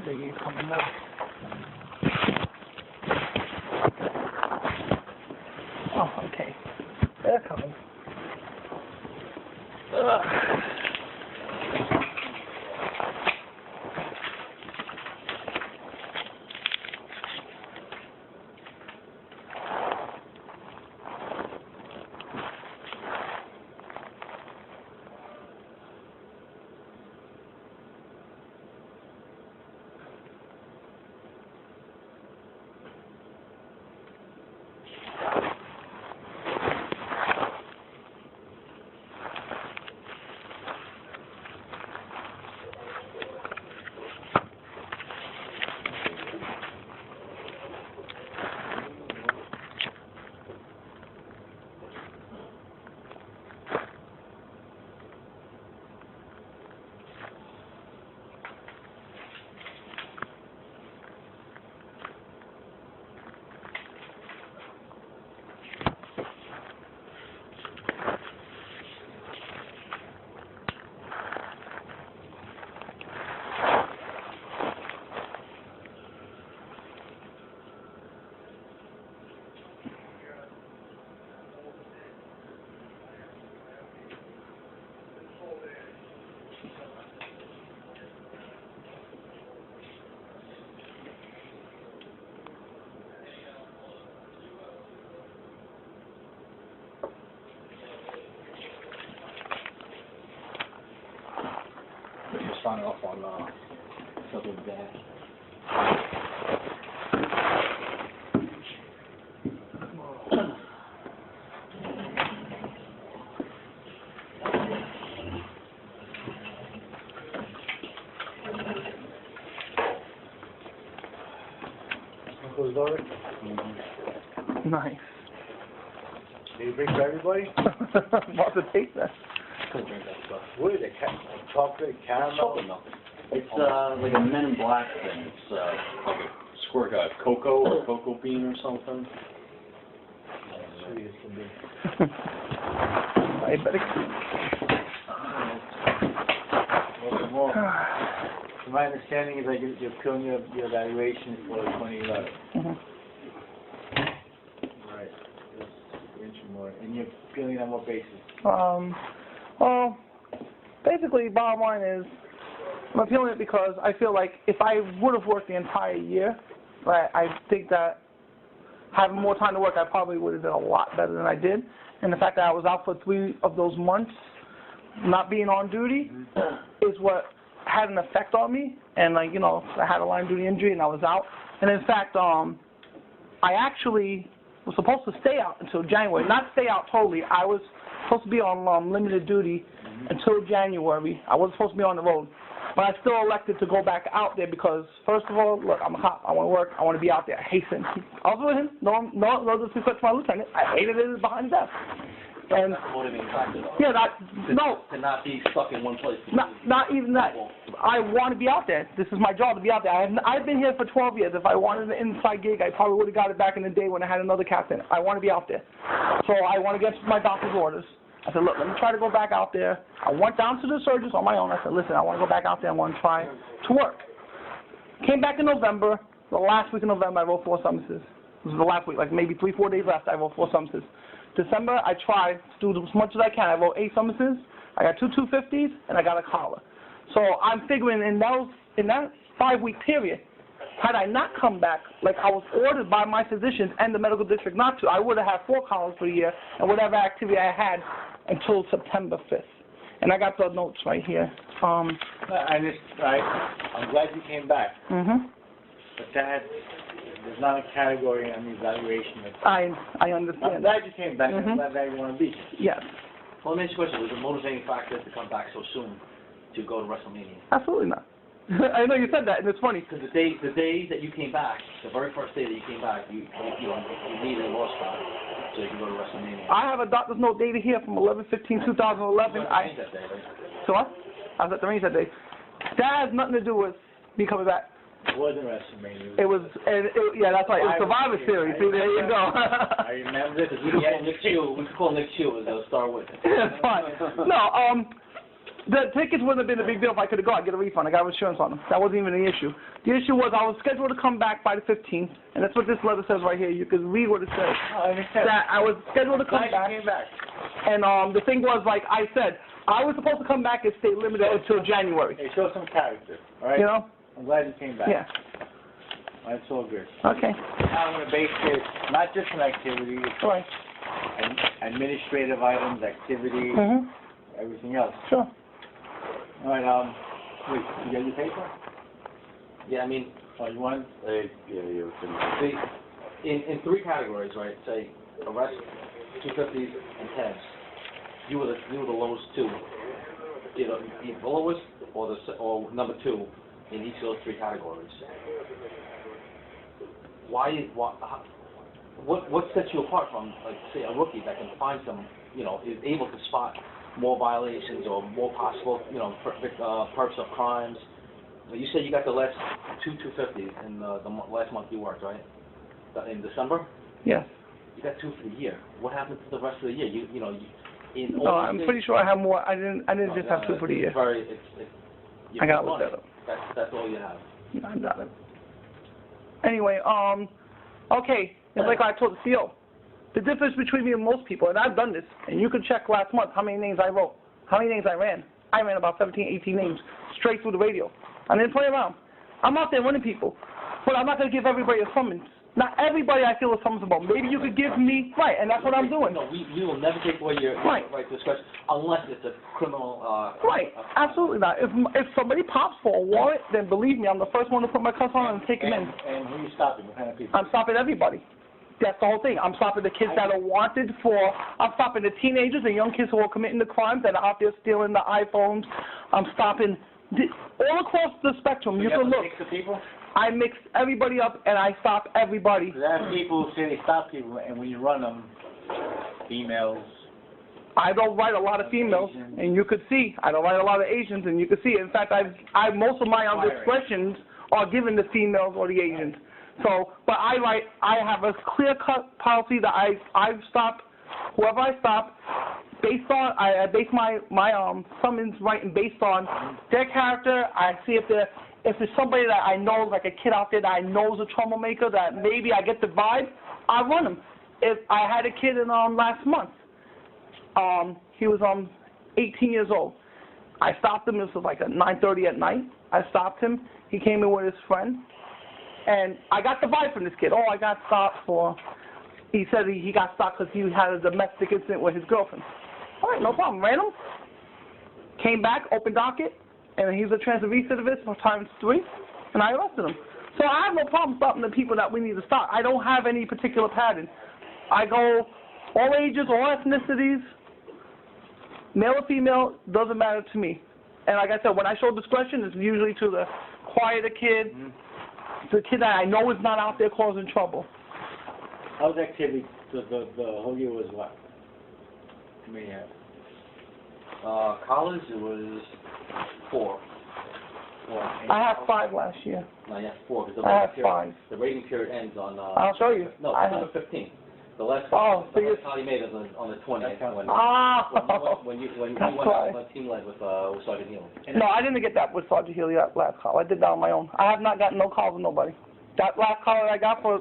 Biggie coming up. Oh, okay. They're coming. Ugh. Sign off on something bad. Uncle's daughter? Nice. Did you bring for everybody? About to take that. Couldn't drink that stuff. What is it? Chocolate, caramel? Chocolate milk. It's like a Men in Black thing. It's like a squirt of cocoa or cocoa bean or something. Sweet as can be. I better. Welcome home. So my understanding is that you're killing your evaluation for 2011. Mhm. Right. Inch more. And you're feeling on what basis? Well, basically, bottom line is, I'm appealing it because I feel like if I would have worked the entire year, right, I think that having more time to work, I probably would have done a lot better than I did. And the fact that I was out for 3 of those months, not being on duty, is what had an effect on me. And, like, you know, I had a line duty injury and I was out. And in fact, I actually was supposed to stay out until January. Not stay out totally. I was supposed to be on limited duty until January. I wasn't supposed to be on the road. But I still elected to go back out there because, first of all, look, I'm a cop. I want to work. I want to be out there. I hate it. I was with him. No disrespect to my lieutenant. I hated it behind death. And That's the motivating factor, though. yeah, To not be stuck in one place. not even that. I want to be out there. This is my job to be out there. I've been here for 12 years. If I wanted an inside gig, I probably would have got it back in the day when I had another captain. I want to be out there. So I want to get my doctor's orders. I said, look, let me try to go back out there. I went down to the surgeons on my own. I said, listen, I want to go back out there. I want to try to work. Came back in November. The last week of November, I wrote 4 summonses. This was the last week, like maybe 3-4 days left, I wrote 4 summonses. December, I tried to do as much as I can. I wrote 8 summonses. I got 2 250s, and I got a collar. So I'm figuring in that 5-week period, had I not come back, like I was ordered by my physicians and the medical district not to, I would have had 4 collars for the year and whatever activity I had until September 5th. And I got the notes right here. I'm glad you came back. Mhm. But there's not a category on the evaluation. I I'm understand. glad you came back. Mhm. I'm glad that you want to be. Yes. Well, let me ask you a question. Was the motivating factor to come back so soon to go to WrestleMania? Absolutely not. I know you said that, and it's funny. Because the day that you came back, the very first day that you came back, you needed a law spot so you could go to WrestleMania. I have a doctor's note dated here from 11/15/2011. You that day, right? So what? I was at the range that day. That has nothing to do with me coming back. It wasn't WrestleMania. Yeah, that's right. It was Survivor Series. See, there you go. I remember this. We could call Nick Chu as a star witness. That's fine. No, The tickets wouldn't have been a big deal if I could have gone. I get a refund. I got insurance on them. That wasn't even the issue. The issue was I was scheduled to come back by the 15th, and that's what this letter says right here. You can read what it says. Oh, I understand. That I was scheduled to come back, and the thing was, like I said, I was supposed to come back and stay limited until January. Hey, show some character, all right? You know? I'm glad you came back. Yeah. That's all good. Okay. Now I'm going to base it not just on activity, All right. administrative items, activity, Mhm. everything else. Sure. All right, wait, you got your paper? Yeah, I mean, Oh, you want? in three categories, right? Say arrest, 250s, and 10s. You were the lowest two. Either the lowest or number two in each of those three categories. What sets you apart from, like, say, a rookie that can find some, is able to spot more violations or more possible, perps of crimes? You said you got the last two 250s in the last month you worked, right? In December? Yes. You got two for the year. What happened to the rest of the year? No, I'm pretty sure I have more. I didn't just have two for the year. I gotta look that up. That's all you have. No, I got it. Anyway, okay, it's like I told the CO. The difference between me and most people, and I've done this, and you can check last month how many names I wrote, how many names I ran. I ran about 17, 18 names straight through the radio. I didn't play around. I'm out there running people, but I'm not going to give everybody a summons. Not everybody I feel is summonsable. Maybe you could give me, right, and that's what I'm doing. No, we will never take away your right to discretion unless it's a criminal. Right, absolutely not. If somebody pops for a warrant, then believe me, I'm the first one to put my cuffs on and take them in. And who are you stopping? What kind of people? I'm stopping everybody. That's the whole thing. I'm stopping the kids that are wanted I'm stopping the teenagers and young kids who are committing the crimes that are out there stealing the iPhones. I'm stopping all across the spectrum. You can look. Mix the people? I mix everybody up and I stop everybody. Because I have people who say they stop people, and when you run them, females. I don't write a lot of females, and you could see. I don't write a lot of Asians, and you could see. In fact, most of my discretions are given to females or the Asians. So, but I have a clear-cut policy that I stop whoever I stop based on. I base my summons writing based on their character. I see if there's somebody that I know, like a kid out there that I know is a troublemaker, that maybe I get the vibe, I run him. If I had a kid in last month, he was 18 years old. I stopped him. This was like at 9:30 at night. I stopped him. He came in with his friend, and I got the vibe from this kid. Oh, I got stopped for. He said he got stopped because he had a domestic incident with his girlfriend. All right, no problem. Ran him. Came back, open docket, and he's a transit recidivist for ×3, and I arrested him. So I have no problem stopping the people that we need to stop. I don't have any particular pattern. I go all ages, all ethnicities, male or female, doesn't matter to me. And like I said, when I show discretion, it's usually to the quieter kid, the kid that I know is not out there causing trouble. How's activity? The whole year was what? How many you have? College, it was 4. I had 5 last year. No, yeah, 4. Because I had 5. The rating period ends on. I'll show you. No, December 15th. The last so the last call you made is on the 20th when you went on team led with Sergeant Healy. No, I didn't get that with Sergeant Healy, that last call. I did that on my own. I have not gotten no calls with nobody. That last call that I got for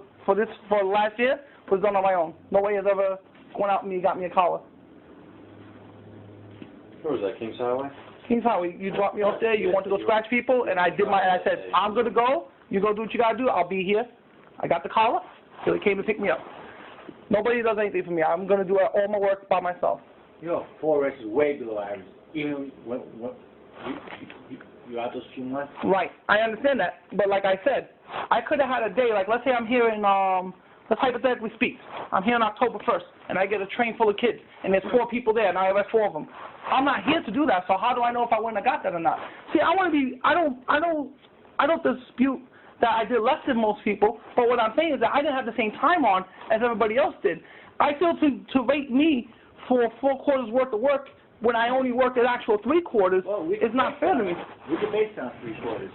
last year was done on my own. Nobody has ever gone out and got me a caller. Where was that, Kings Highway? Kings Highway. You dropped me off there. You want to go scratch people, and I said, I'm going to go. You go do what you got to do. I'll be here. I got the caller. So he came to pick me up. Nobody does anything for me. I'm going to do all my work by myself. 4 arrests is way below average. Even when you out those few months? Right. I understand that. But like I said, I could have had a day, like let's say I'm here in, let's hypothetically speak, I'm here on October 1st, and I get a train full of kids, and there's 4 people there, and I arrest 4 of them. I'm not here to do that, so how do I know if I wouldn't have got that or not? See, I don't dispute that I did less than most people, but what I'm saying is that I didn't have the same time on as everybody else did. I feel to rate me for 4 quarters worth of work when I only worked an actual 3 quarters is not fair to me. We can base it on 3 quarters.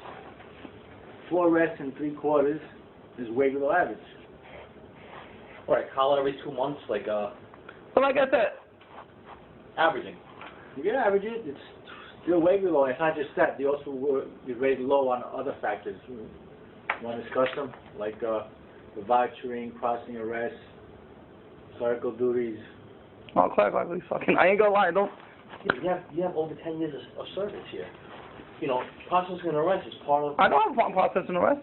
4 arrests in 3 quarters is way below average. All right, call every 2 months, like But like I said, averaging. You can average it. It's You're way below. It's not just that. They also were rated low on other factors. You want to discuss them? Like the vouchering, crossing arrests, clerical duties. Oh, clerical, fucking, I ain't gonna lie, don't. You have over 10 years of service here. You know, processing an arrest is part of. I don't have a problem processing arrest.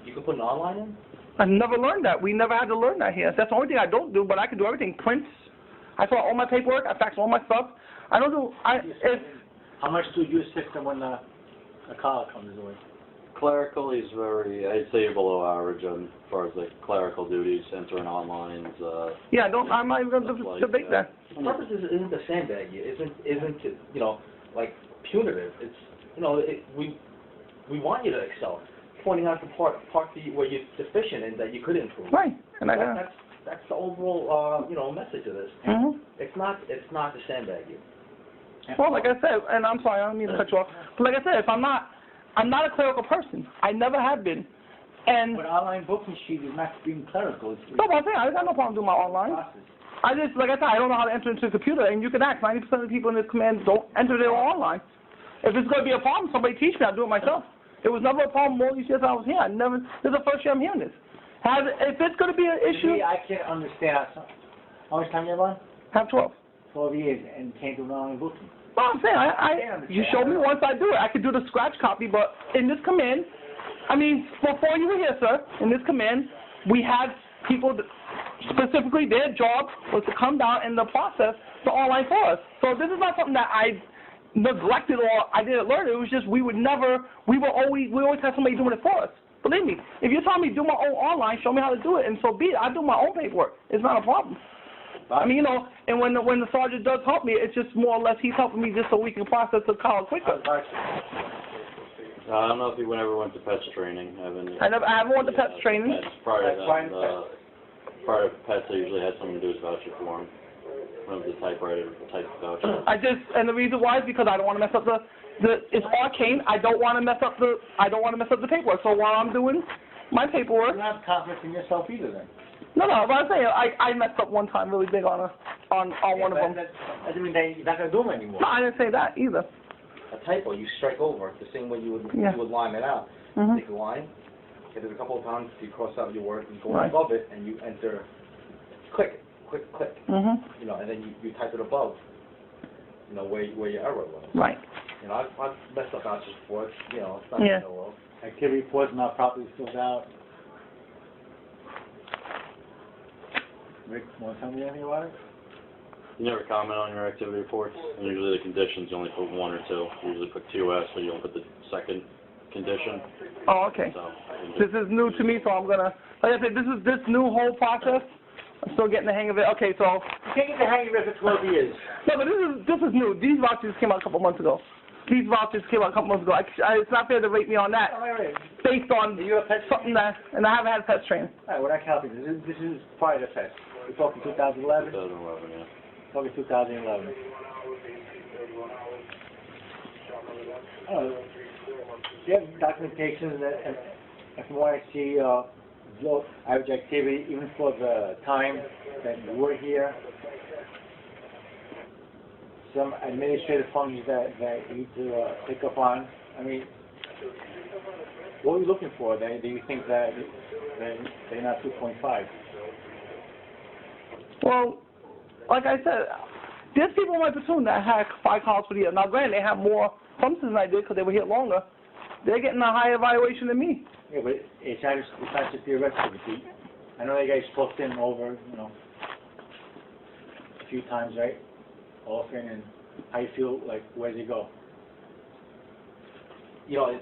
You can put an online in. I never learned that. We never had to learn that here. That's the only thing I don't do, but I can do everything. Prints. I fill out all my paperwork. I fax all my stuff. I don't do. How much do you assist them when a call comes away? Clerical is very, I'd say you're below average as far as like clerical duties, entering online. Yeah, I'm not even going to debate that. The purpose isn't to sandbag you. Isn't to, you know, like punitive. It's, you know, we want you to excel. Pointing out the part where you're deficient and that you could improve. Right, and that's the overall you know, message of this. Mm-hmm. It's not to sandbag you. Well, like I said, and I'm sorry, I don't mean to cut you off, but like I said, if I'm not a clerical person. I never have been. And but online booking sheet is not being clerical. No, but I'm saying I got no problem doing my online. I just, like I said, I don't know how to enter into a computer, and you can ask 90% of the people in this command don't enter their online. If it's going to be a problem, somebody teach me. I'll do it myself. It was never a problem all these years I was here. This is the first year I'm hearing this. If it's going to be an issue... I can't understand. How much time you have on? Have 12. 12 years, and can't do online booking. Well, I'm saying, you showed me once I do it. I could do the scratch copy, but in this command, I mean, before you were here, sir, in this command, we had people, specifically their job was to come down and the process the online for us. So this is not something that I neglected or I didn't learn. It was just we always had somebody doing it for us. Believe me, if you're telling me to do my own online, show me how to do it, and so be it. I do my own paperwork. It's not a problem. I mean, you know, and when the sergeant does help me, it's just more or less he's helping me just so we can process the call quicker. I don't know if you ever went to PETS training. I haven't went to PETS training. Prior to PETS, I usually had someone do his voucher for him. One of the typewriter type voucher. And the reason why is because I don't want to mess up it's arcane. I don't want to mess up the paperwork. So while I'm doing my paperwork, you don't have confidence in yourself either, then. No, but I'm saying I messed up one time really big on one of them. That doesn't mean you're not going to do them anymore. No, I didn't say that either. A typo, you strike over the same way you would line it out. Mm-hmm. Take a line, hit it a couple of times, you cross out your word, you go Right. above it, and you enter click. Mm-hmm. You know, and then you type it above. You know where your error was. Right. You know, I've messed up vouchers before. You know, it's not Yeah. the world. Activity reports not properly filled out. Rick, want to tell me anything about it? You never comment on your activity reports. And usually the conditions, you only put one or two. You usually put TOS, but you don't put the second condition. Oh, okay. So This is new to me, so I'm gonna, like I said, this new whole process. I'm still getting the hang of it. Okay, so. You can't get the hang of it for 12 years. No, but this is new. These vouchers came out a couple months ago. It's not fair to rate me on that based on something that, and I haven't had PETS training. All right, we're not counting. This is prior to PETS. We're talking 2011? 2011, yeah. Talking 2011. Do you have documentation that, and from what I see, low average activity, even for the time that you were here, some administrative functions that you need to pick up on? I mean, what are you looking for? Do you think that they're not 2.5? Well, like I said, there's people in my platoon that had 5 calls for the year. Now, granted, they have more functions than I did because they were here longer. They're getting a higher evaluation than me. Yeah, but it's not just the arrest activity. I know you guys spoke to him over, a few times, right? Often, and how you feel, like, where does he go? You know,